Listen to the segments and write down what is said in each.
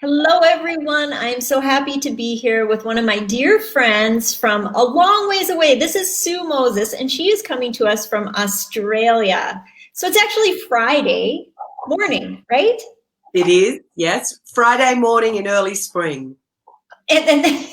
Hello, everyone. I'm so happy to be here with one of my dear friends from a long ways away. This is Sue Moses, and she is coming to us from Australia. So it's actually Friday morning, right? It is, yes. Friday morning in early spring. And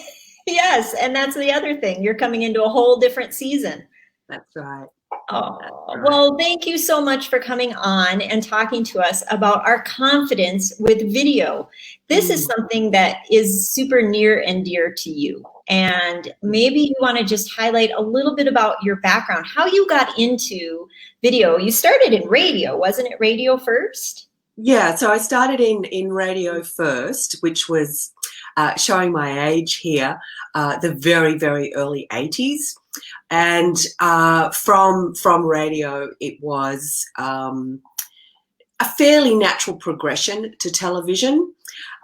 yes, and that's the other thing. You're coming into a whole different season. That's right. Oh, well, thank you so much for coming on and talking to us about our confidence with video. This is something that is super near and dear to you. And maybe you want to just highlight a little bit about your background, how you got into video. You started in radio, wasn't it radio first? Yeah, so I started in radio first, which was showing my age here, the very, very early 80s. And from radio, it was a fairly natural progression to television.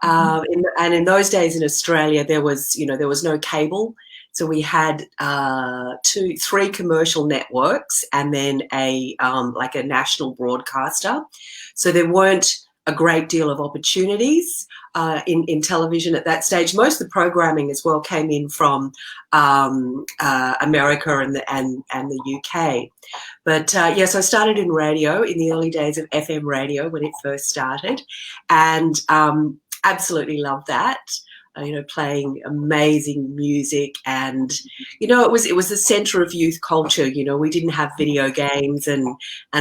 And in those days in Australia, there was no cable. So we had 3 commercial networks and then a national broadcaster. So there weren't a great deal of opportunities in television at that stage. Most of the programming as well came in from America and the UK. But yes, I started in radio in the early days of FM radio when it first started, and absolutely loved that. Playing amazing music, and it was the centre of youth culture. We didn't have video games and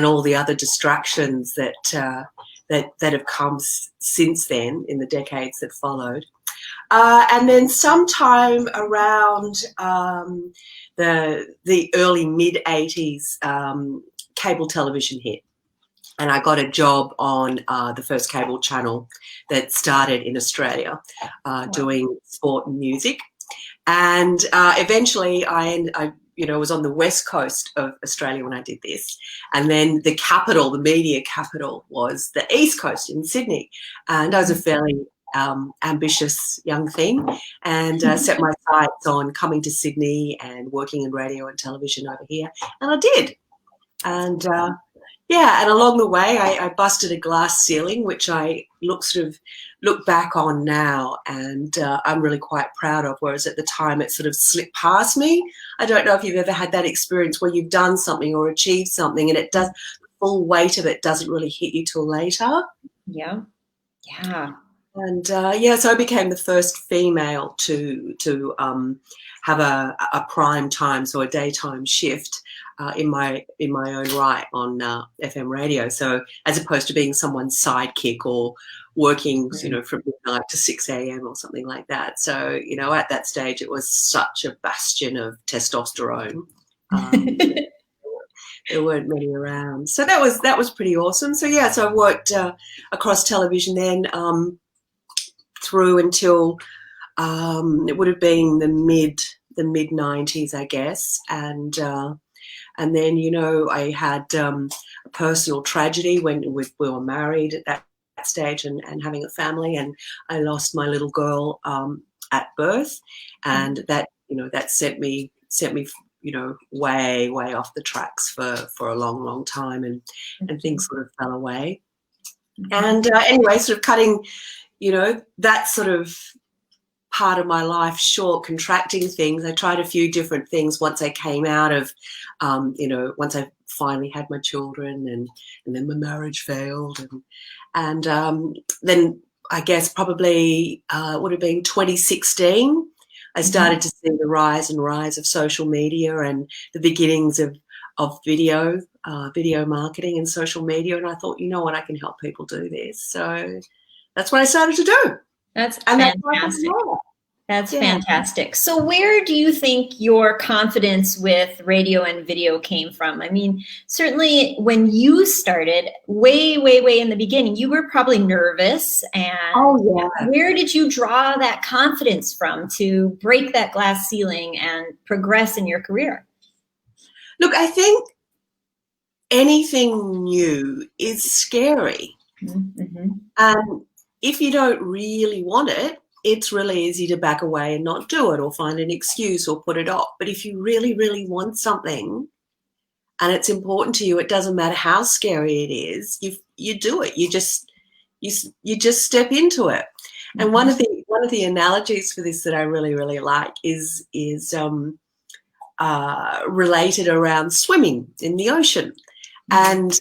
all the other distractions that have come since then in the decades that followed. And then sometime around the early mid 80s, cable television hit. And I got a job on the first cable channel that started in Australia, doing sport and music. And eventually I was on the west coast of Australia when I did this. And then the capital, the media capital, was the east coast in Sydney. And I was a fairly ambitious young thing, and set my sights on coming to Sydney and working in radio and television over here. And I did. And and along the way, I busted a glass ceiling, which I look back on now, and I'm really quite proud of, whereas at the time it sort of slipped past me. I don't know if you've ever had that experience where you've done something or achieved something and the full weight of it doesn't really hit you till later. Yeah. And so I became the first female to have a prime time, so a daytime shift in my own right on FM radio. So as opposed to being someone's sidekick or working, from midnight to 6 a.m. or something like that. So at that stage, it was such a bastion of testosterone. There weren't many around, so that was pretty awesome. So so I worked across television then through until it would have been the mid 90s, I guess, and then I had a personal tragedy when we were married at that stage and having a family, and I lost my little girl at birth, and that sent me way off the tracks for a long time, and things sort of fell away. And anyway, sort of cutting that sort of part of my life short, contracting things. I tried a few different things once I came out of, once I finally had my children, and then my marriage failed, and then I guess probably it would have been 2016. I started to see the rise of social media and the beginnings of video marketing and social media, and I thought, I can help people do this. So that's what I started to do. That's fantastic. That's fantastic. So where do you think your confidence with radio and video came from? I mean, certainly when you started way in the beginning, you were probably nervous. And where did you draw that confidence from to break that glass ceiling and progress in your career? Look, I think anything new is scary. And if you don't really want it, it's really easy to back away and not do it or find an excuse or put it off. But if you really, really want something and it's important to you, it doesn't matter how scary it is, you do it. You just step into it. And one of the analogies for this that I really like is related around swimming in the ocean. And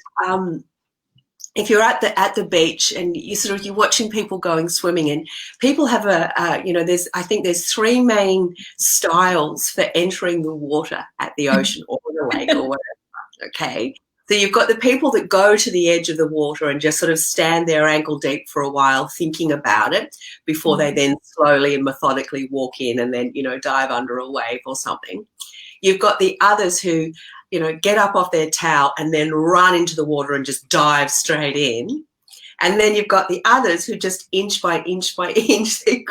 if you're at the beach and you're watching people going swimming, and people have there's three main styles for entering the water at the ocean or the lake or whatever. Okay. So you've got the people that go to the edge of the water and just sort of stand there ankle deep for a while thinking about it before they then slowly and methodically walk in and then, dive under a wave or something. You've got the others who, get up off their towel and then run into the water and just dive straight in. And then you've got the others who just inch by inch by inch, they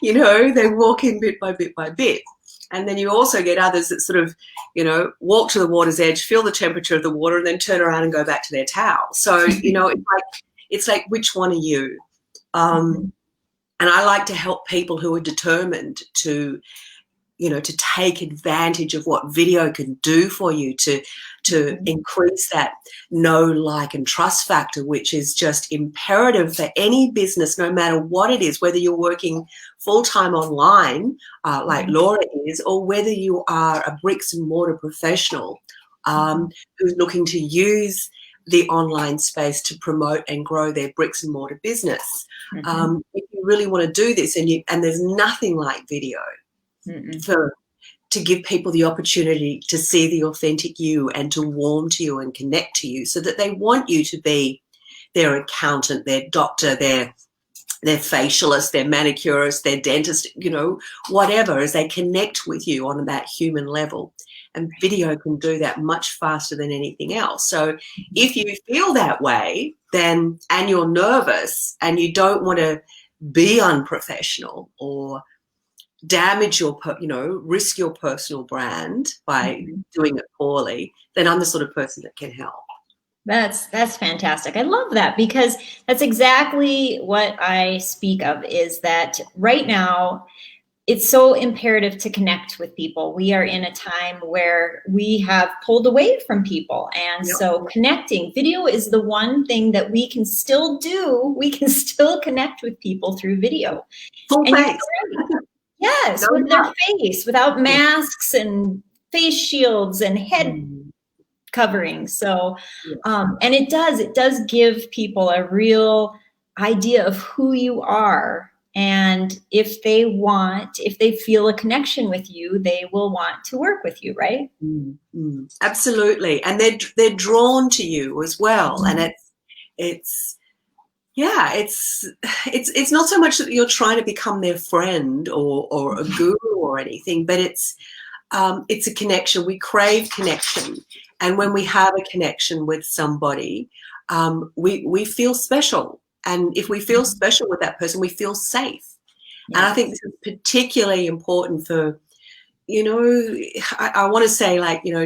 walk in bit by bit by bit. And then you also get others that sort of, walk to the water's edge, feel the temperature of the water, and then turn around and go back to their towel. So, it's like, which one are you? And I like to help people who are determined to take advantage of what video can do for you to increase that know, like, and trust factor, which is just imperative for any business, no matter what it is, whether you're working full-time online, like Laura is, or whether you are a bricks and mortar professional who's looking to use the online space to promote and grow their bricks and mortar business. If you really want to do this, and there's nothing like video to give people the opportunity to see the authentic you and to warm to you and connect to you, so that they want you to be their accountant, their doctor, their facialist, their manicurist, their dentist, whatever, as they connect with you on that human level. And video can do that much faster than anything else. So if you feel that way, and you're nervous and you don't want to be unprofessional or damage risk your personal brand by doing it poorly, then I'm the sort of person that can help. That's fantastic. I love that, because that's exactly what I speak of, is that right now it's so imperative to connect with people. We are in a time where we have pulled away from people. And so connecting, video is the one thing that we can still do. We can still connect with people through video. Full face. Yes, with their face, without masks and face shields and head coverings. So, and it does give people a real idea of who you are. And if they feel a connection with you, they will want to work with you, right? Absolutely. And they're drawn to you as well. And it's not so much that you're trying to become their friend or a guru or anything, but it's a connection. We crave connection. And when we have a connection with somebody, we feel special. And if we feel special with that person, we feel safe. Yes. And I think this is particularly important for, I want to say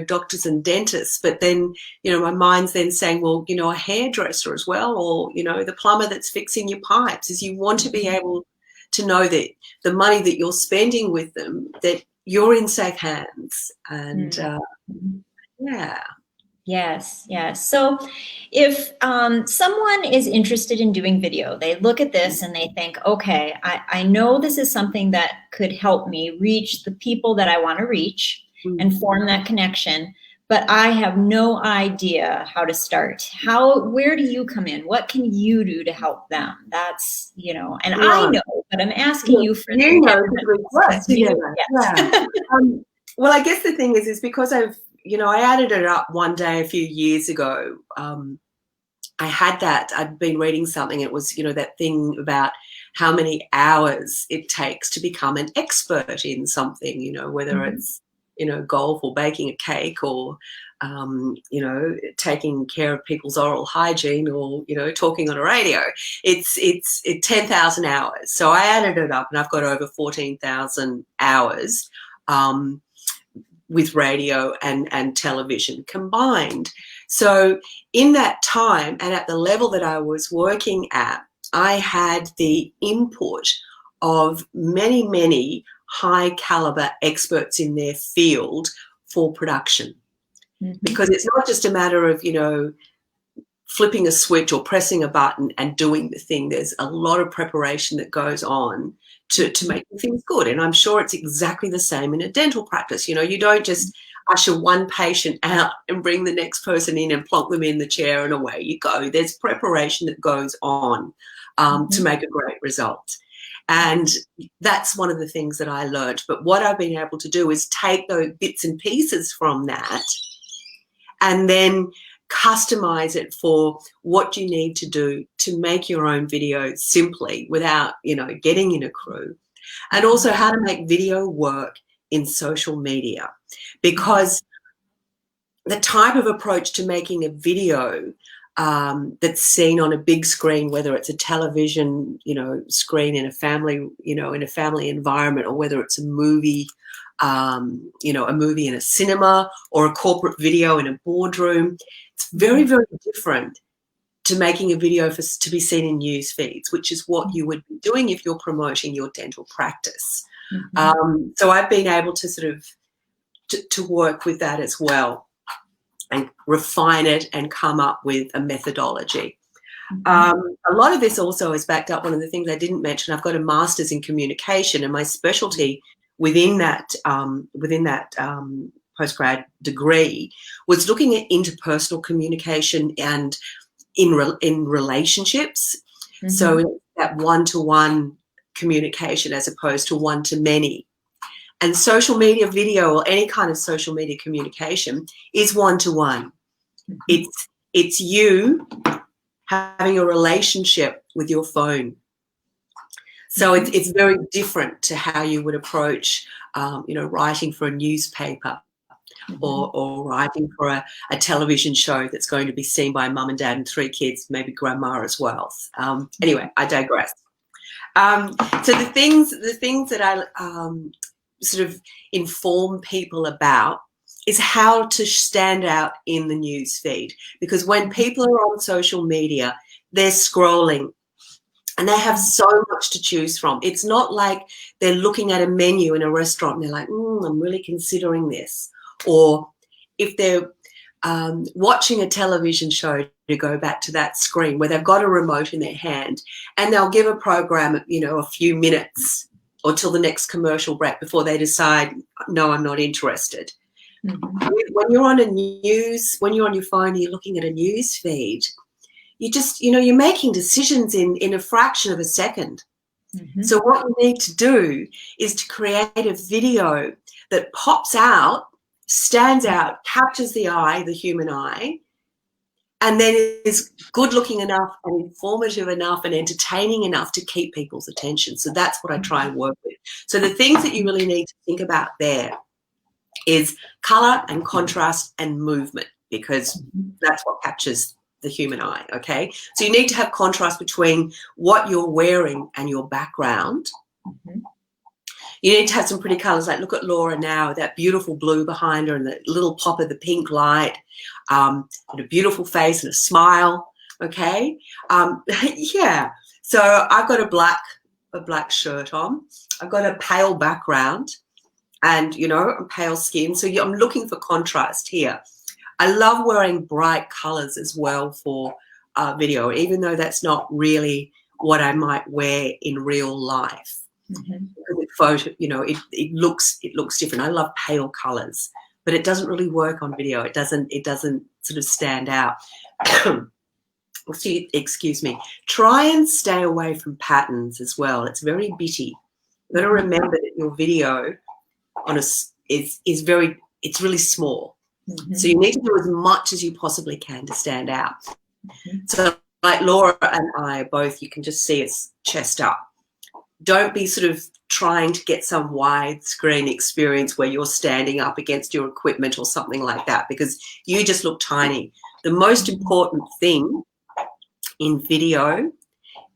doctors and dentists, but then, my mind's then saying, well, a hairdresser as well, or, the plumber that's fixing your pipes, is you want to be able to know that the money that you're spending with them, that you're in safe hands. And Yes. So if someone is interested in doing video, they look at this and they think, okay, I know this is something that could help me reach the people that I want to reach and form that connection, but I have no idea how to start. Where do you come in? What can you do to help them? That's, and I know, but I'm asking you for well, I guess the thing is because I added it up one day a few years ago. I'd been reading something. It was, that thing about how many hours it takes to become an expert in something, whether it's, golf or baking a cake or, taking care of people's oral hygiene or, talking on a radio. It's 10,000 hours. So I added it up and I've got over 14,000 hours with radio and television combined. So in that time and at the level that I was working at, I had the input of many, many high caliber experts in their field for production. Because it's not just a matter of, flipping a switch or pressing a button and doing the thing. There's a lot of preparation that goes on to make things good. And I'm sure it's exactly the same in a dental practice. You know, you don't just usher one patient out and bring the next person in and plonk them in the chair and away you go. There's preparation that goes on to make a great result. And that's one of the things that I learned. But what I've been able to do is take those bits and pieces from that and then customize it for what you need to do to make your own video simply without, you know, getting in a crew. And also how to make video work in social media, because the type of approach to making a video that's seen on a big screen, whether it's a television, you know, screen in a family, you know, in a family environment, or whether it's a movie, you know, a movie in a cinema or a corporate video in a boardroom, it's very, very different to making a video to be seen in news feeds, which is what you would be doing if you're promoting your dental practice. So I've been able to sort of to work with that as well and refine it and come up with a methodology. A lot of this also is backed up. One of the things I didn't mention, I've got a master's in communication, and my specialty within that postgrad degree was looking at interpersonal communication and in relationships. So that one-to-one communication as opposed to one-to-many. And social media video or any kind of social media communication is one-to-one. It's you having a relationship with your phone. So it's very different to how you would approach, you know, writing for a newspaper or writing for a television show that's going to be seen by mum and dad and 3 kids, maybe grandma as well. Anyway, I digress. So the things that I sort of inform people about is how to stand out in the news feed, because when people are on social media, they're scrolling and they have so much to choose from. It's not like they're looking at a menu in a restaurant and they're like, I'm really considering this. Or if they're watching a television show, to go back to that screen where they've got a remote in their hand and they'll give a program, you know, a few minutes or till the next commercial break before they decide, no, I'm not interested. When you're on when you're on your phone and you're looking at a news feed, you just, you know, you're making decisions in a fraction of a second. So what you need to do is to create a video that pops out, stands out, captures the eye, the human eye, and then is good looking enough and informative enough and entertaining enough to keep people's attention. So that's what I try and work with. So the things that you really need to think about there is colour and contrast and movement, because that's what captures the human eye, okay? So you need to have contrast between what you're wearing and your background. You need to have some pretty colours. Like look at Laura now, that beautiful blue behind her and the little pop of the pink light, and a beautiful face and a smile, okay? Yeah. So I've got a black shirt on. I've got a pale background and, you know, pale skin. So I'm looking for contrast here. I love wearing bright colours as well for video, even though that's not really what I might wear in real life. With photo, you know, it looks different. I love pale colours, but it doesn't really work on video. It doesn't sort of stand out. Excuse me. Try and stay away from patterns as well. It's very bitty. You've got to remember that your video is really small. So you need to do as much as you possibly can to stand out. So like Laura and I both, you can just see it's chest up. Don't be sort of trying to get some widescreen experience where you're standing up against your equipment or something like that, because you just look tiny. The most important thing in video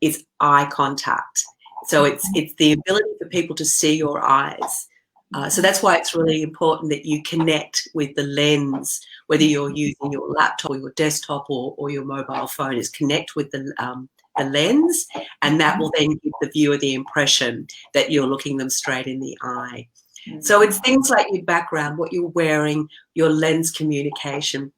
is eye contact. So it's the ability for people to see your eyes. So that's why it's really important that you connect with the lens, whether you're using your laptop or your desktop or your mobile phone, is connect with the lens, and that will then give the viewer the impression that you're looking them straight in the eye. So it's things like your background, what you're wearing, your lens communication.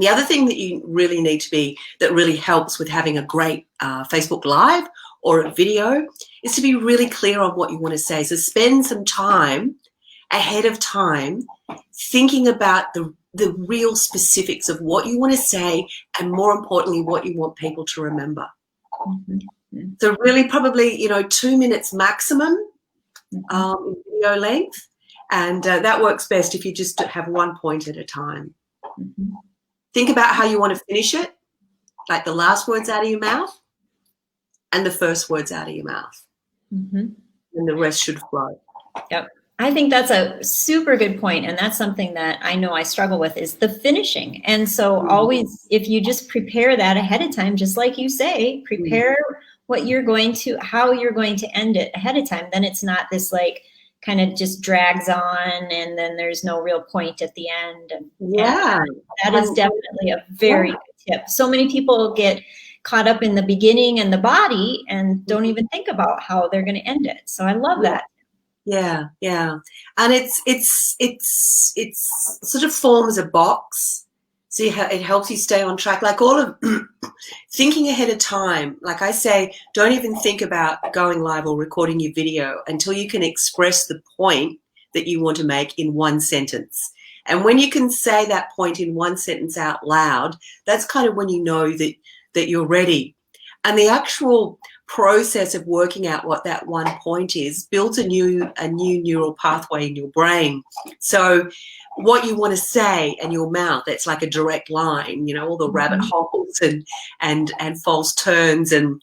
The other thing that you really need to be, that really helps with having a great Facebook Live or a video, is to be really clear on what you want to say. So spend some time ahead of time thinking about the real specifics of what you want to say, and more importantly, what you want people to remember. Mm-hmm. So really probably, 2 minutes maximum in video length, and that works best if you just have one point at a time. Mm-hmm. Think about how you want to finish it, like the last words out of your mouth and the first words out of your mouth. Mm-hmm. And the rest should flow. Yep. I think that's a super good point, and that's something that I know I struggle with, is the finishing. And so always, if you just prepare that ahead of time, just like you say, prepare what you're going to, how you're going to end it ahead of time, then it's not this like kind of just drags on and then there's no real point at the end. Yeah. And that is definitely a very good tip. So many people get caught up in the beginning and the body and don't even think about how they're going to end it. So I love that. Yeah, yeah, and it's sort of forms a box, so it helps you stay on track. Like all of thinking ahead of time. Like I say, don't even think about going live or recording your video until you can express the point that you want to make in one sentence. And when you can say that point in one sentence out loud, that's kind of when you know that you're ready. And the actual process of working out what that one point is builds a new neural pathway in your brain. So what you want to say and your mouth, that's like a direct line, all the rabbit holes and false turns and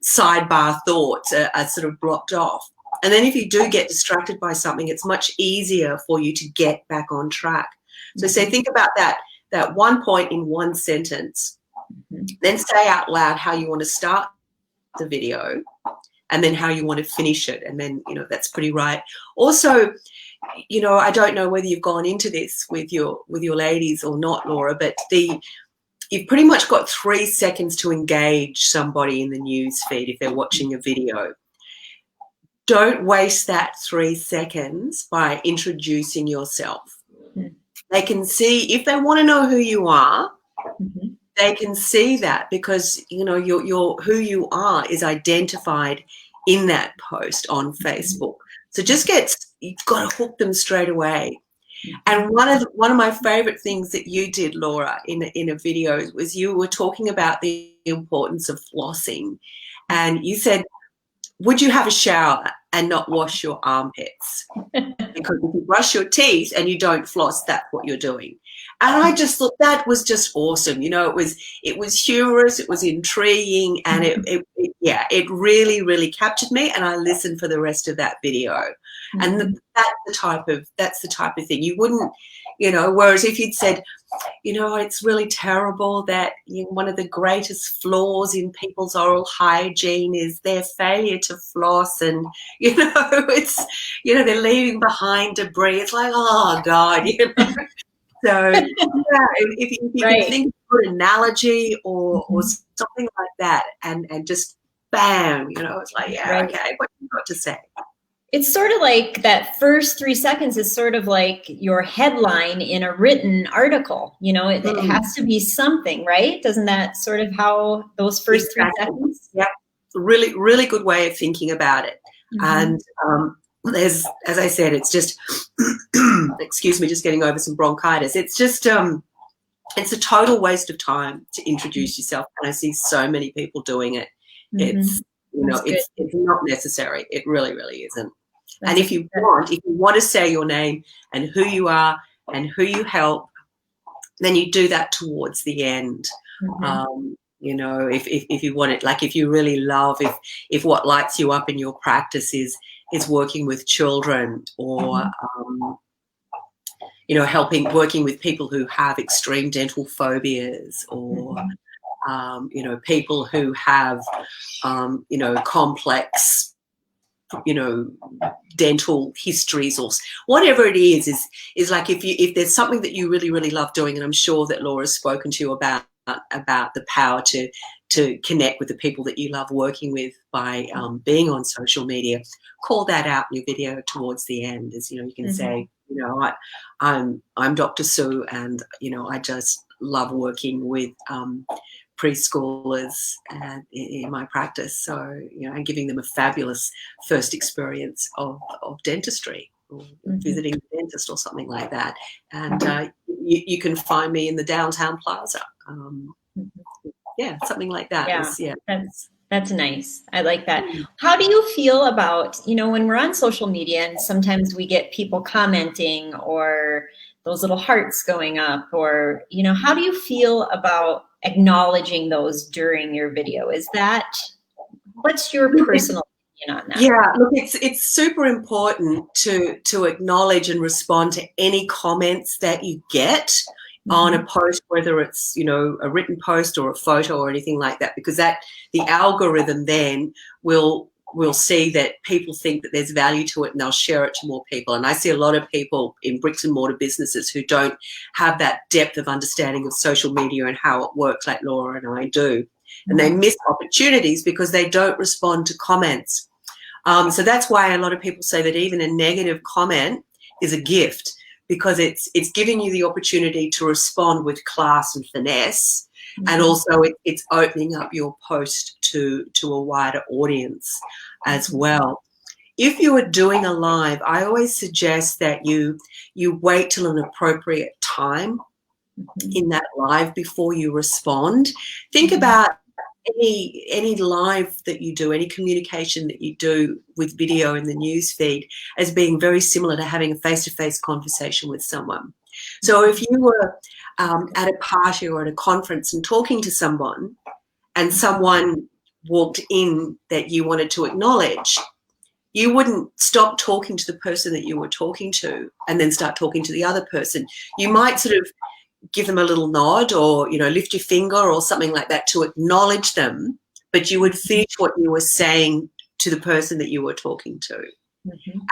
sidebar thoughts are sort of blocked off. And then if you do get distracted by something, it's much easier for you to get back on track. So say, think about that one point in one sentence, then say out loud how you want to start the video and then how you want to finish it, and then that's pretty right. Also, I don't know whether you've gone into this with your ladies or not, Laura, but you've pretty much got 3 seconds to engage somebody in the news feed if they're watching a video. Don't waste that 3 seconds by introducing yourself. They can see, if they want to know who you are, they can see that, because your who you are is identified in that post on Facebook. So you've got to hook them straight away. And one of my favorite things that you did, Laura, in a video was you were talking about the importance of flossing, and you said, would you have a shower and not wash your armpits? Because if you brush your teeth and you don't floss, that's what you're doing. And I just thought that was just awesome. It was humorous, it was intriguing, and it really, really captured me. And I listened for the rest of that video. And that's the type of thing you wouldn't, whereas if you'd said, it's really terrible that one of the greatest flaws in people's oral hygiene is their failure to floss, and it's they're leaving behind debris. It's like, oh God, So if you can think of a good analogy or something like that, and just bam, it's like, okay, what you got to say? It's sort of like that first 3 seconds is sort of like your headline in a written article. It has to be something, right? Doesn't that sort of how those first 3 seconds? Yeah, really, really good way of thinking about it. And as I said, it's just, excuse me, just getting over some bronchitis. It's just, it's a total waste of time to introduce yourself. And I see so many people doing it. It's, it's not necessary. It really, really isn't. And if you want to say your name and who you are and who you help, then you do that towards the end. If you want it, like if you really love, if what lights you up in your practice is working with children, or working with people who have extreme dental phobias, or people who have complex dental histories, or whatever it is like if there's something that you really, really love doing, and I'm sure that Laura's spoken to you about the power to connect with the people that you love working with by being on social media, call that out in your video towards the end, as you can say, you know, I'm Dr. Sue, and you know, I just love working with preschoolers in my practice. So, you know, and giving them a fabulous first experience of dentistry, or visiting the dentist or something like that. And you can find me in the downtown plaza. Yeah, something like that. Yeah, that's nice. I like that. How do you feel about, you know, when we're on social media and sometimes we get people commenting or those little hearts going up, or, you know, how do you feel about acknowledging those during your video? What's your personal opinion on that? Yeah, look, it's super important to acknowledge and respond to any comments that you get on a post, whether it's, you know, a written post or a photo or anything like that, because the algorithm then will see that people think that there's value to it, and they'll share it to more people. And I see a lot of people in bricks and mortar businesses who don't have that depth of understanding of social media and how it works, like Laura and I do. And they miss opportunities because they don't respond to comments. So that's why a lot of people say that even a negative comment is a gift, because it's giving you the opportunity to respond with class and finesse, and also it's opening up your post to a wider audience as well. If you are doing a live, I always suggest that you wait till an appropriate time in that live before you respond. Think about any live that you do, any communication that you do with video in the newsfeed, as being very similar to having a face-to-face conversation with someone. So if you were at a party or at a conference and talking to someone, and someone walked in that you wanted to acknowledge, you wouldn't stop talking to the person that you were talking to and then start talking to the other person. You might sort of give them a little nod, or, you know, lift your finger or something like that to acknowledge them, but you would finish what you were saying to the person that you were talking to.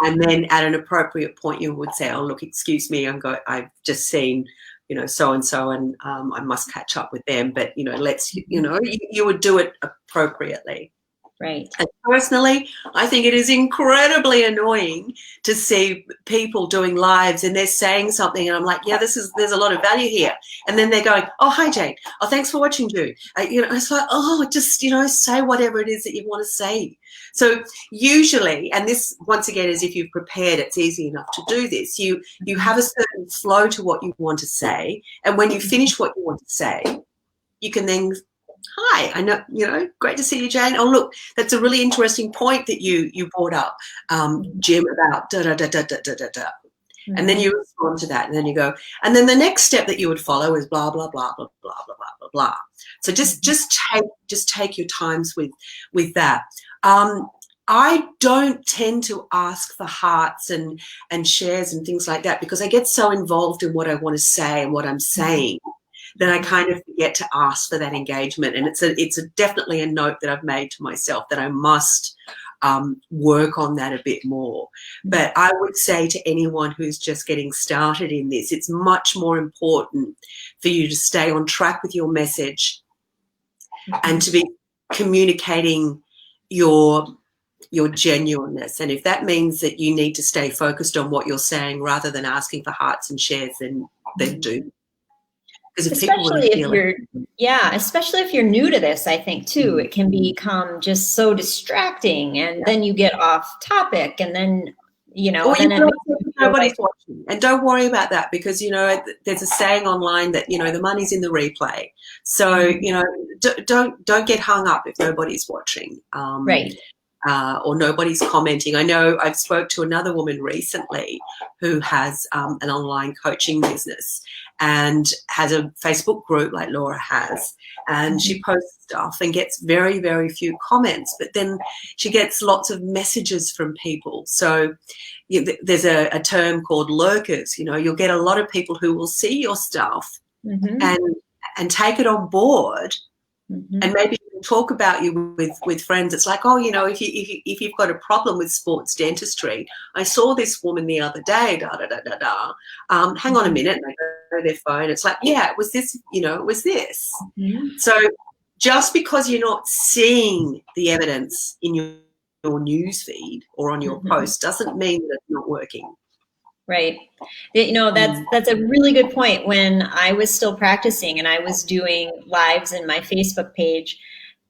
And then at an appropriate point you would say, oh, look, excuse me, I've just seen, you know, so-and-so, and I must catch up with them, but, you know, you would do it appropriately. Right. And personally, I think it is incredibly annoying to see people doing lives and they're saying something and I'm like, yeah, there's a lot of value here. And then they're going, oh, hi, Jane. Oh, thanks for watching, Ju. You know, it's like, oh, just, you know, say whatever it is that you want to say. So usually, and this, once again, is if you've prepared, it's easy enough to do this. You have a certain flow to what you want to say. And when you finish what you want to say, you can then, hi, I know, you know, great to see you, Jane. Oh, look, that's a really interesting point that you brought up, Jim, about da-da-da-da-da-da-da. And then you respond to that, and then you go, and then the next step that you would follow is blah, blah, blah, blah, blah, blah, blah, blah, blah. So just take your times with that. I don't tend to ask for hearts and shares and things like that, because I get so involved in what I want to say and what I'm saying that I kind of forget to ask for that engagement. And it's definitely a note that I've made to myself that I must work on that a bit more. But I would say to anyone who's just getting started in this, it's much more important for you to stay on track with your message and to be communicating your genuineness. And if that means that you need to stay focused on what you're saying rather than asking for hearts and shares, then do. Especially if you're new to this, I think too, it can become just so distracting, and then you get off topic, and then, you know, nobody's watching. And don't worry about that, because, you know, there's a saying online that, you know, the money's in the replay. So, you know, don't get hung up if nobody's watching. Right. Or nobody's commenting. I know I've spoke to another woman recently who has an online coaching business and has a Facebook group like Laura has, and she posts stuff and gets very, very few comments, but then she gets lots of messages from people. So there's a term called lurkers. You know, you'll get a lot of people who will see your stuff and take it on board. And maybe talk about you with friends. It's like, oh, you know, if you've got a problem with sports dentistry, I saw this woman the other day, hang on a minute, and they go to their phone. It's like, yeah, it was this, you know, it was this. So just because you're not seeing the evidence in your news feed or on your post doesn't mean that it's not working. Right. That's a really good point. When I was still practicing and I was doing lives in my Facebook page,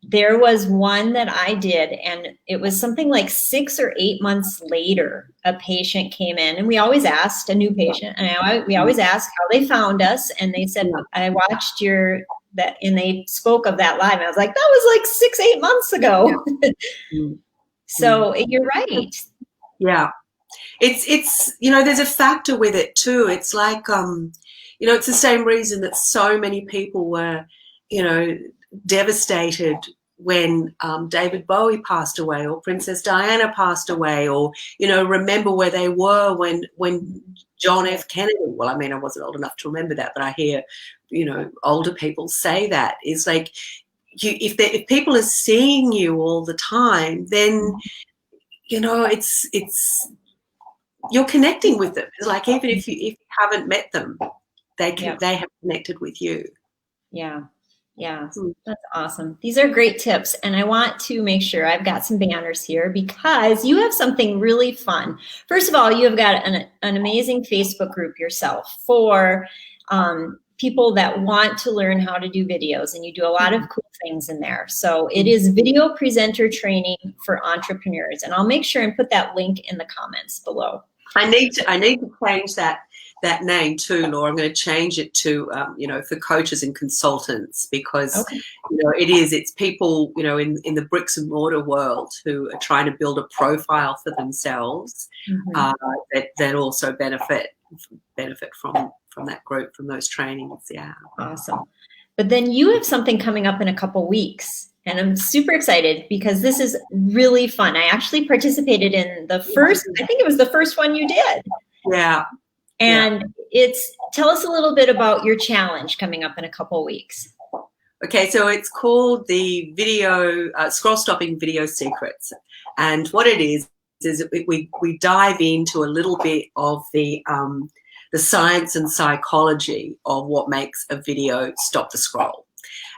there was one that I did, and it was something like 6 or 8 months later, a patient came in, and we always asked a new patient, and we always asked how they found us, and they said, I watched that, and they spoke of that live. And I was like, that was like 6, 8 months ago. So you're right. Yeah. It's there's a factor with it too. It's like it's the same reason that so many people were devastated when David Bowie passed away, or Princess Diana passed away, or remember where they were when John F. Kennedy. Well, I mean, I wasn't old enough to remember that, but I hear older people say that. It's like if people are seeing you all the time, then it's you're connecting with them. It's like even if you haven't met them, they have connected with you. Yeah. That's awesome. These are great tips, and I want to make sure I've got some banners here because you have something really fun. First of all, you have got an amazing Facebook group yourself for people that want to learn how to do videos, and you do a lot of cool things in there. So it is Video Presenter Training for Entrepreneurs, and I'll make sure and put that link in the comments below. I need to change that name too, Laura. I'm going to change it to for coaches and consultants, because it's people in the bricks and mortar world who are trying to build a profile for themselves that also benefit from that group, from those trainings. Yeah. Awesome. But then you have something coming up in a couple weeks, and I'm super excited because this is really fun. I actually participated in I think it was the first one you did. Yeah. And tell us a little bit about your challenge coming up in a couple weeks. Okay, so it's called the Scroll Stopping Video Secrets. And what it is we dive into a little bit of the science and psychology of what makes a video stop the scroll,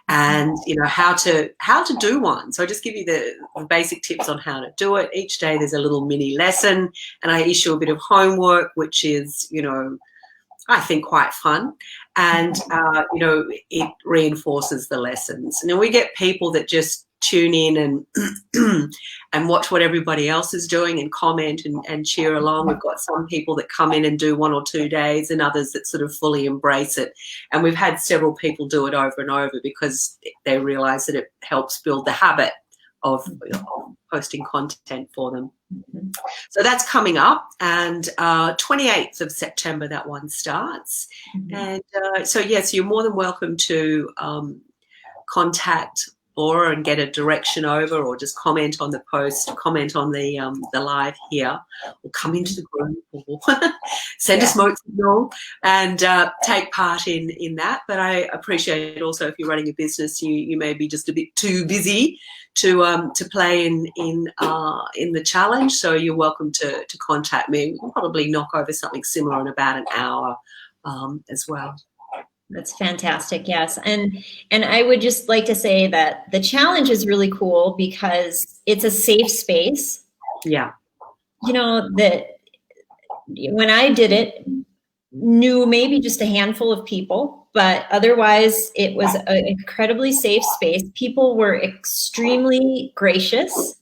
and how to do one. So I just give you the basic tips on how to do it. Each day there's a little mini lesson, and I issue a bit of homework, which is I think quite fun, and it reinforces the lessons. And then we get people that just tune in and watch what everybody else is doing and comment and cheer along. We've got some people that come in and do 1 or 2 days, and others that sort of fully embrace it. And we've had several people do it over and over because they realize that it helps build the habit of posting content for them. So that's coming up, and 28th of September that one starts. And so yes, you're more than welcome to contact Laura and get a direction over, or just comment on the post, comment on the live here, or come into the group, or send a smoke signal and take part in that. But I appreciate also if you're running a business, you may be just a bit too busy to play in the challenge. So you're welcome to contact me. We can probably knock over something similar in about an hour as well. That's fantastic. Yes. And I would just like to say that the challenge is really cool because it's a safe space. Yeah. That when I did it, knew maybe just a handful of people, but otherwise it was an incredibly safe space. People were extremely gracious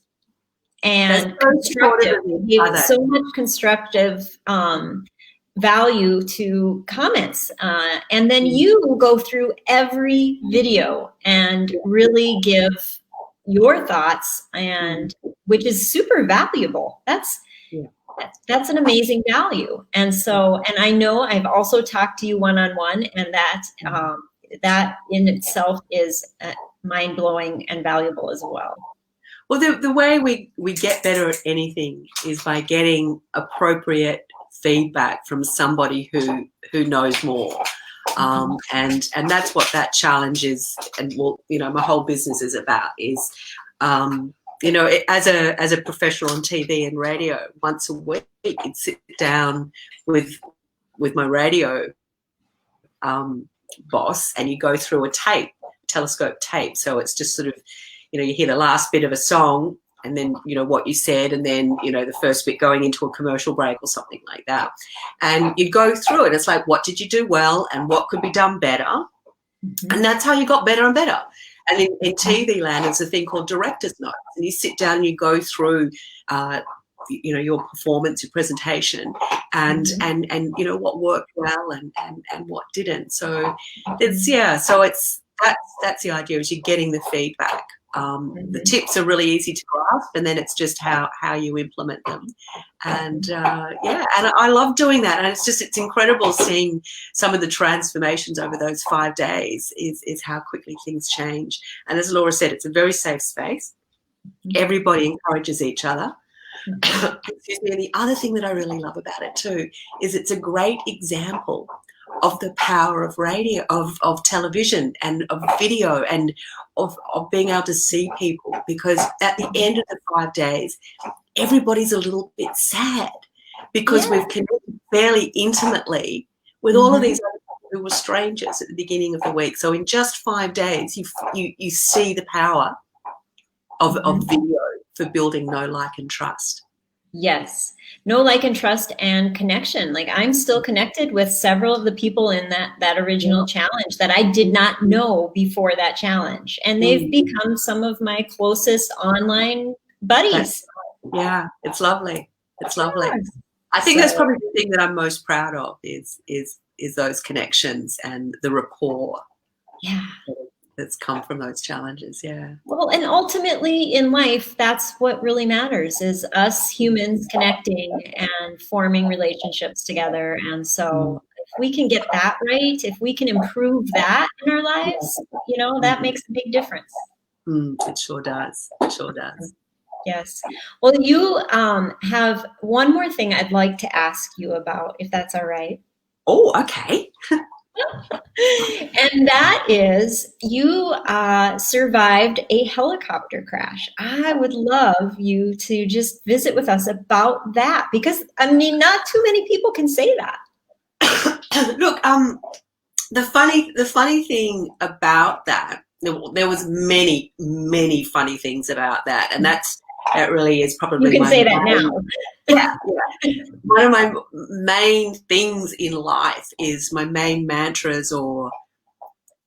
and constructive. They gave so much constructive value to comments, and then you go through every video and really give your thoughts, and which is super valuable. That's an amazing value. And I know I've also talked to you one-on-one, and that in itself is mind-blowing and valuable as well. Well, the way we get better at anything is by getting appropriate feedback from somebody who knows more, and that's what that challenge is, and my whole business is about is as a professional on TV and radio, once a week I'd sit down with my radio boss, and you go through a telescope tape. So it's just sort of you hear the last bit of a song then, you know, what you said, and then, you know, the first bit going into a commercial break or something like that. And you go through it. It's like, what did you do well and what could be done better? And that's how you got better and better. And in TV land, there's a thing called director's notes. And you sit down and you go through, you know, your performance, your presentation, and you know, what worked well and what didn't. So it's, yeah, so that's the idea, is you're getting the feedback. The tips are really easy to grasp, and then it's just how you implement them. And yeah, and I love doing that. And it's incredible seeing some of the transformations over those 5 days, is how quickly things change. And as Laura said, it's a very safe space. Everybody encourages each other. Excuse me. And the other thing that I really love about it too is it's a great example of the power of radio, of television, and of video, and of being able to see people, because at the end of the 5 days, everybody's a little bit sad because we've connected fairly intimately with all of these other people who were strangers at the beginning of the week. So in just 5 days, you see the power of video for building know, like, and trust. Yes. Know, like, and trust, and connection. Like, I'm still connected with several of the people in that original challenge that I did not know before that challenge. And they've become some of my closest online buddies. Yeah, it's lovely. It's lovely. I think that's probably the thing that I'm most proud of is those connections and the rapport. Yeah. That's come from those challenges. Yeah. Well, and ultimately in life, that's what really matters, is us humans connecting and forming relationships together. And so if we can get that right, if we can improve that in our lives, you know, that makes a big difference. It sure does. It sure does. Yes. Well, you have one more thing I'd like to ask you about, if that's all right. Oh, okay. And that is, you survived a helicopter crash. I would love you to just visit with us about that, because, I mean, not too many people can say that. Look, the funny thing about that, there was many funny things about that, and that really is probably, you can say that now. Yeah. One of my main things in life is my main mantras, or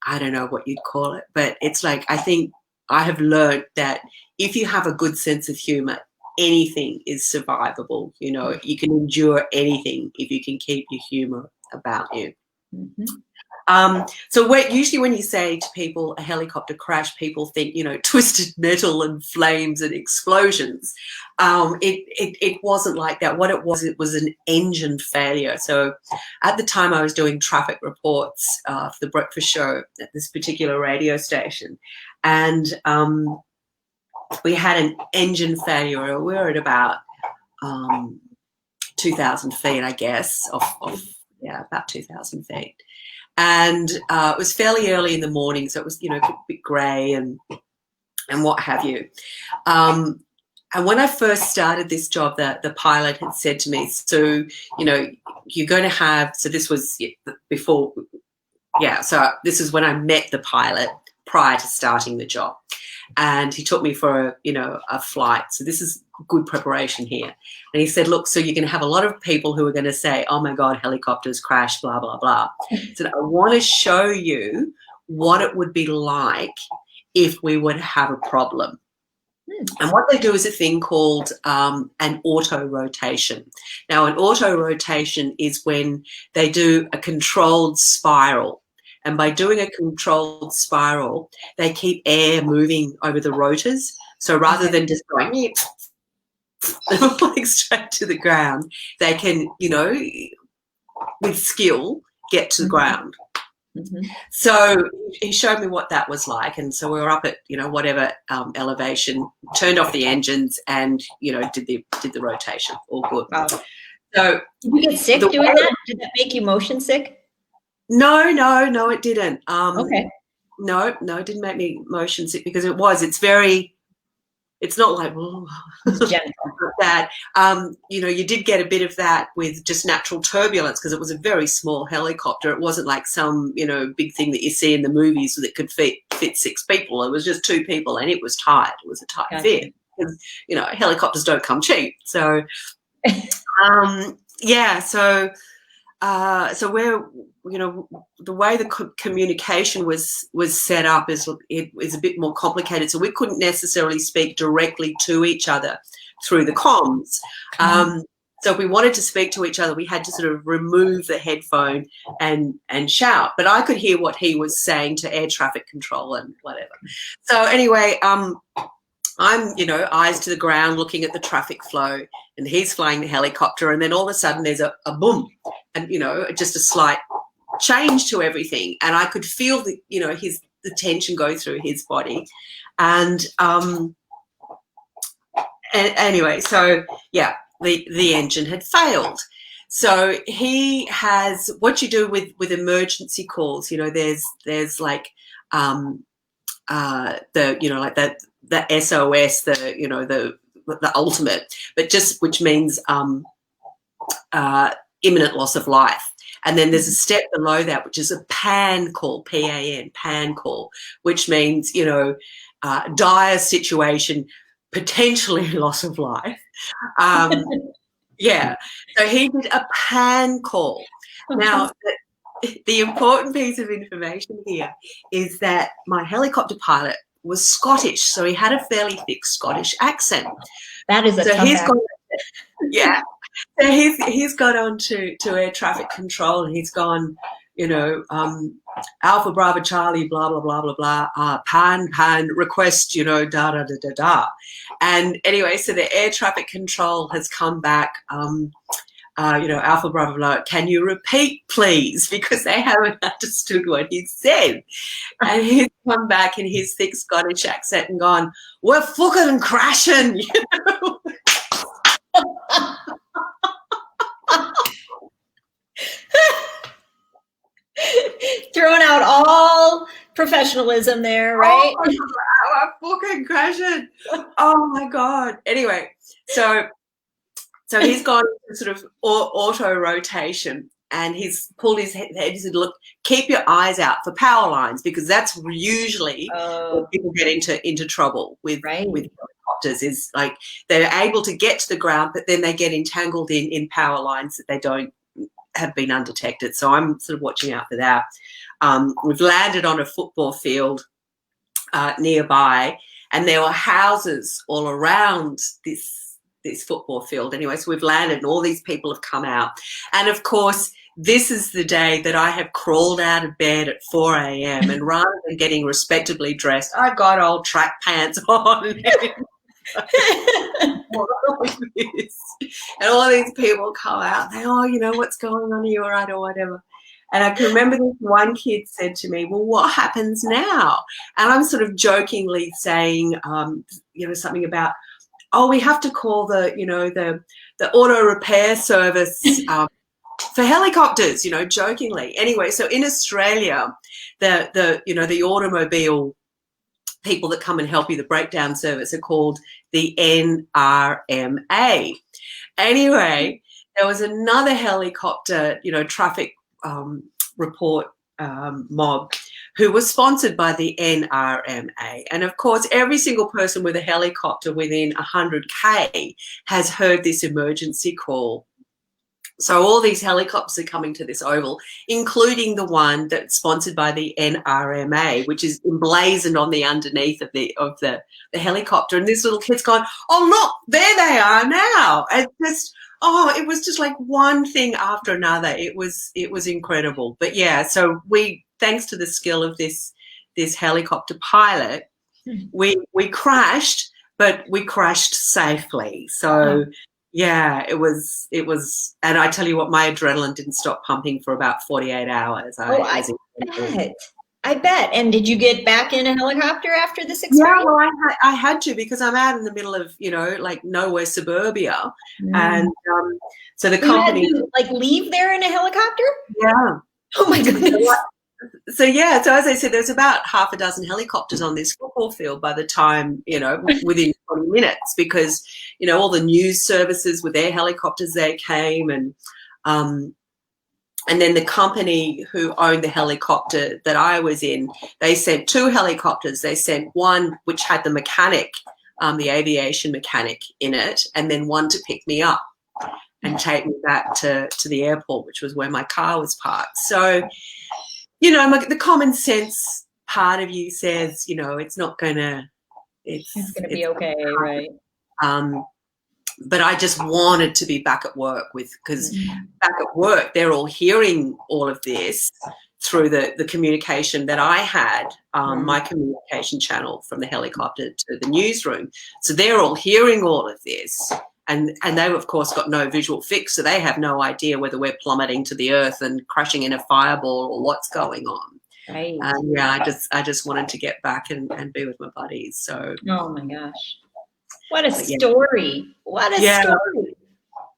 I don't know what you'd call it, but it's like, I think I have learned that if you have a good sense of humor, anything is survivable. You know, you can endure anything if you can keep your humor about you. So usually when you say to people a helicopter crash, people think, you know, twisted metal and flames and explosions. It wasn't like that. What it was an engine failure. So at the time I was doing traffic reports for the breakfast show at this particular radio station, and we had an engine failure. We were at about 2,000 feet, I guess, about 2,000 feet. And it was fairly early in the morning, so it was, you know, a bit grey and what have you. And when I first started this job, the pilot had said to me, so, you know, you're going to have, so this was before, so this is when I met the pilot prior to starting the job. And he took me for a flight. So this is good preparation here. And he said, look, so you're going to have a lot of people who are going to say, oh, my God, helicopters crash, blah, blah, blah. So I want to show you what it would be like if we were to have a problem. And what they do is a thing called an auto rotation. Now, an auto rotation is when they do a controlled spiral. And by doing a controlled spiral, they keep air moving over the rotors. So rather than just going like straight to the ground, they can, you know, with skill, get to the ground. So he showed me what that was like. And so we were up at, you know, whatever elevation, turned off the engines and, you know, did the rotation. All good. Wow. So did you get sick doing that? Did that make you motion sick? No, it didn't. Okay. No, it didn't make me motion sick, because it's not like, oh, it's gentle. That. You know, you did get a bit of that with just natural turbulence, because it was a very small helicopter. It wasn't like some, you know, big thing that you see in the movies that could fit 6 people. It was just 2 people, and it was tight. It was a tight fit. because, helicopters don't come cheap. So, so we're, the way the communication was set up is a bit more complicated. So we couldn't necessarily speak directly to each other through the comms. So if we wanted to speak to each other, we had to sort of remove the headphone and shout. But I could hear what he was saying to air traffic control and whatever. So anyway, I'm, eyes to the ground looking at the traffic flow, and he's flying the helicopter, and then all of a sudden there's a boom and, just a slight change to everything. And I could feel the tension go through his body. And anyway, so, yeah. The engine had failed. So he has what you do with emergency calls. There's like the SOS, the ultimate, but just which means imminent loss of life. And then there's a step below that, which is a PAN call, PAN, PAN call, which means dire situation, potentially loss of life. So he did a PAN call. Now, the important piece of information here is that my helicopter pilot was Scottish, so he had a fairly thick Scottish accent. That is a tough accent. So he's got on to air traffic control, and he's gone, Alpha Bravo Charlie, blah, blah, blah, blah, blah, PAN, request, da, da, da, da, da. And anyway, so the air traffic control has come back, Alpha Bravo, blah, can you repeat, please? Because they haven't understood what he said. And he's come back in his thick Scottish accent and gone, we're fucking crashing, Throwing out all professionalism there, right? Oh, I'm fucking crashing. Oh my God. Anyway, so he's gone into sort of auto rotation, and he's pulled his head. He said, look, keep your eyes out for power lines, because that's usually where people get into trouble with helicopters, is like they're able to get to the ground, but then they get entangled in power lines that they don't have been undetected. So I'm sort of watching out for that. We've landed on a football field nearby, and there were houses all around this football field. Anyway, so we've landed, and all these people have come out. And of course, this is the day that I have crawled out of bed at 4 a.m. and rather than getting respectably dressed, I've got old track pants on. And all these people come out, they, what's going on, are you all right or whatever. And I can remember this one kid said to me, well, what happens now? And I'm sort of jokingly saying, something about, we have to call the auto repair service for helicopters, jokingly. Anyway, so in Australia, the automobile people that come and help you, the breakdown service, are called the NRMA. Anyway, there was another helicopter, traffic report mob who was sponsored by the NRMA. And of course, every single person with a helicopter within 100K has heard this emergency call. So all these helicopters are coming to this oval, including the one that's sponsored by the NRMA, which is emblazoned on the underneath of the helicopter. And this little kid's gone, oh, look, there they are now. And just, it was just like one thing after another. It was incredible. But yeah, so thanks to the skill of this helicopter pilot, we crashed, but we crashed safely. So yeah, it was, and I tell you what, my adrenaline didn't stop pumping for about 48 hours. I bet. And did you get back in a helicopter after this experience? Yeah, well, I had to, because I'm out in the middle of, like nowhere suburbia. And so the company. You had to, leave there in a helicopter? Yeah. Oh my goodness. So yeah, so as I said, there's about half a dozen helicopters on this football field by the time, within 20 minutes, because, all the news services with their helicopters, they came, and then the company who owned the helicopter that I was in, they sent 2 helicopters. They sent one which had the mechanic the aviation mechanic in it, and then one to pick me up and take me back to the airport, which was where my car was parked. So, you know, the common sense part of you says, you know, it's not going to, it's going to be okay, right? But I just wanted to be back at work because back at work, they're all hearing all of this through the communication that I had, my communication channel from the helicopter to the newsroom. So they're all hearing all of this. And they've, of course, got no visual fix, so they have no idea whether we're plummeting to the earth and crashing in a fireball or what's going on. Right. Yeah, I just wanted to get back and be with my buddies. So. Oh my gosh, what a story! What a story!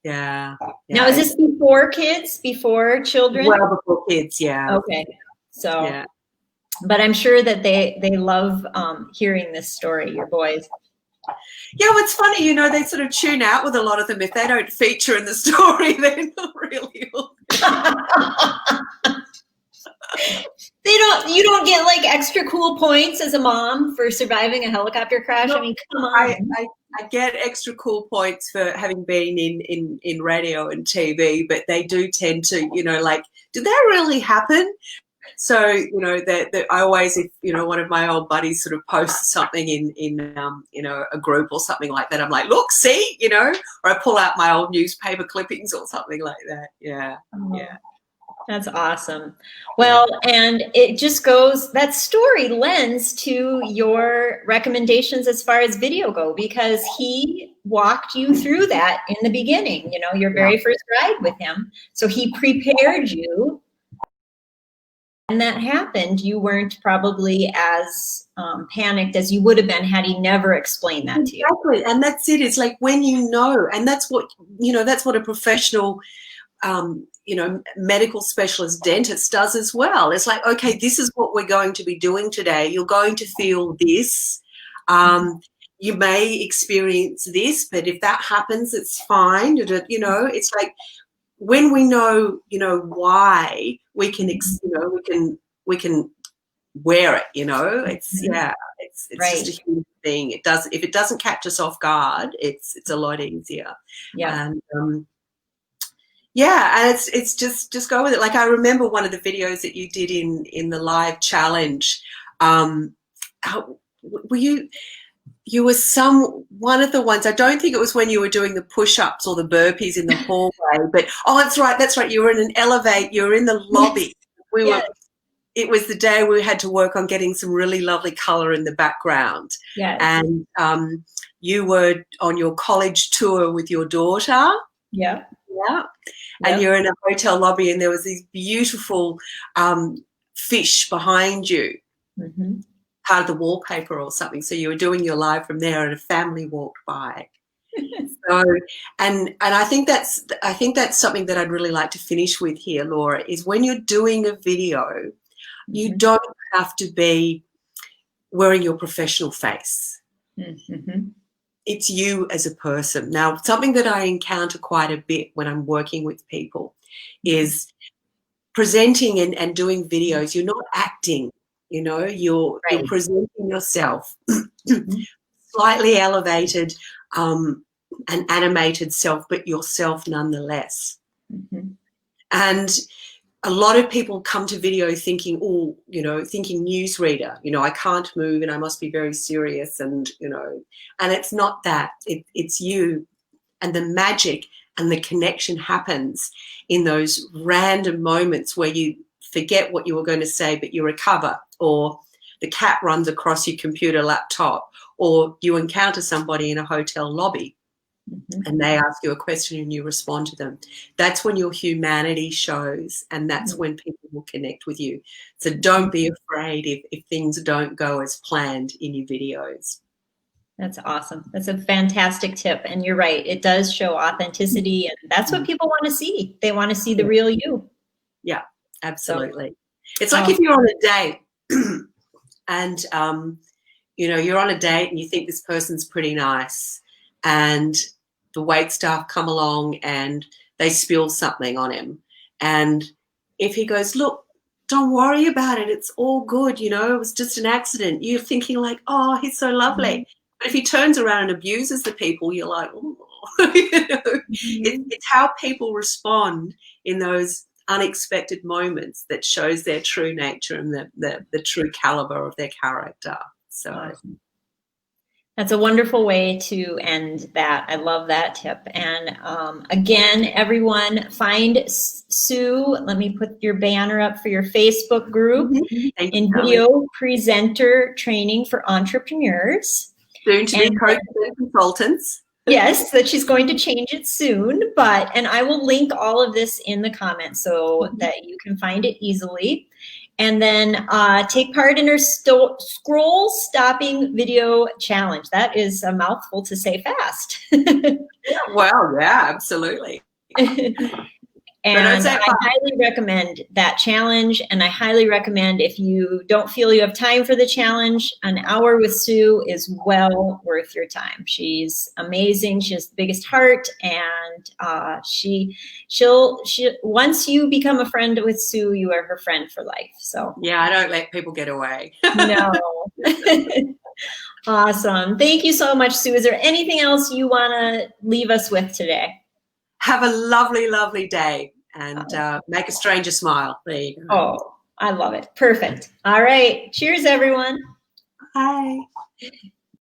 Yeah. Now, is this before kids? Before children? Well, before kids, yeah. Okay. So, but I'm sure that they love hearing this story. Your boys. Yeah, well, it's funny, you know, they sort of tune out with a lot of them. If they don't feature in the story, they're not really. You don't get like extra cool points as a mom for surviving a helicopter crash. I mean, come on. I get extra cool points for having been in radio and TV, but they do tend to, you know, like, did that really happen? So, you know, that I always, if, you know, one of my old buddies sort of posts something in you know, a group or something like that, I'm like, look, see, you know, or I pull out my old newspaper clippings or something like that. Yeah. Yeah. That's awesome. Well, and it just goes, that story lends to your recommendations as far as video go, because he walked you through that in the beginning, you know, your very first ride with him. So he prepared you. And that happened, you weren't probably as panicked as you would have been had he never explained that to you. Exactly, and that's it. It's like when you know, and that's what, you know, that's what a professional, you know, medical specialist dentist does as well. It's like, okay, this is what we're going to be doing today. You're going to feel this. You may experience this, but if that happens, it's fine. You know, it's like, when we know, you know, why, we can, you know, we can wear it, you know. It's it's right. just a huge thing. It does, if it doesn't catch us off guard, it's a lot easier. Yeah. And and it's just go with it. Like, I remember one of the videos that you did in the live challenge. Were you were one of the ones, I don't think it was when you were doing the push-ups or the burpees in the hallway, but that's right. You were in an elevator, you were in the lobby. It was the day we had to work on getting some really lovely color in the background. And you were on your college tour with your daughter. And you're in a hotel lobby, and there was these beautiful fish behind you. Part of the wallpaper or something. So you were doing your live from there, and a family walked by. So, and I think that's something that I'd really like to finish with here, Laura, is when you're doing a video, you don't have to be wearing your professional face. It's you as a person. Now, something that I encounter quite a bit when I'm working with people is presenting and doing videos. You're not acting. You know, you're presenting yourself, slightly elevated and animated self, but yourself nonetheless. And a lot of people come to video thinking, thinking newsreader, you know, I can't move and I must be very serious, and, you know, and it's not that. It's you, and the magic and the connection happens in those random moments where you forget what you were going to say, but you recover, or the cat runs across your computer laptop, or you encounter somebody in a hotel lobby and they ask you a question and you respond to them. That's when your humanity shows, and that's when people will connect with you. So don't be afraid if things don't go as planned in your videos. That's awesome. That's a fantastic tip. And you're right. It does show authenticity, and that's what people want to see. They want to see the real you. Yeah, absolutely. It's like if you're on a date and, you know, you're on a date and you think this person's pretty nice, and the wait staff come along and they spill something on him. And if he goes, look, don't worry about it, it's all good, you know, it was just an accident, you're thinking like, oh, he's so lovely. But if he turns around and abuses the people, you're like, oh. You know, it's how people respond in those unexpected moments that shows their true nature and the true caliber of their character. So awesome. That's a wonderful way to end that. I love that tip. And again, everyone, find Sue. Let me put your banner up for your Facebook group in video presenter training for entrepreneurs. Soon to be coaches and consultants. Yes, that she's going to change it soon, and I will link all of this in the comments so that you can find it easily. And then take part in her scroll stopping video challenge. That is a mouthful to say fast. Well, yeah, absolutely. And I highly recommend that challenge. And I highly recommend, if you don't feel you have time for the challenge, an hour with Sue is well worth your time. She's amazing. She has the biggest heart, and she'll once you become a friend with Sue, you are her friend for life. So yeah, I don't let people get away. No. Awesome. Thank you so much, Sue. Is there anything else you want to leave us with today? Have a lovely, lovely day, and make a stranger smile. There you go. Oh, I love it. Perfect. All right. Cheers, everyone. Bye.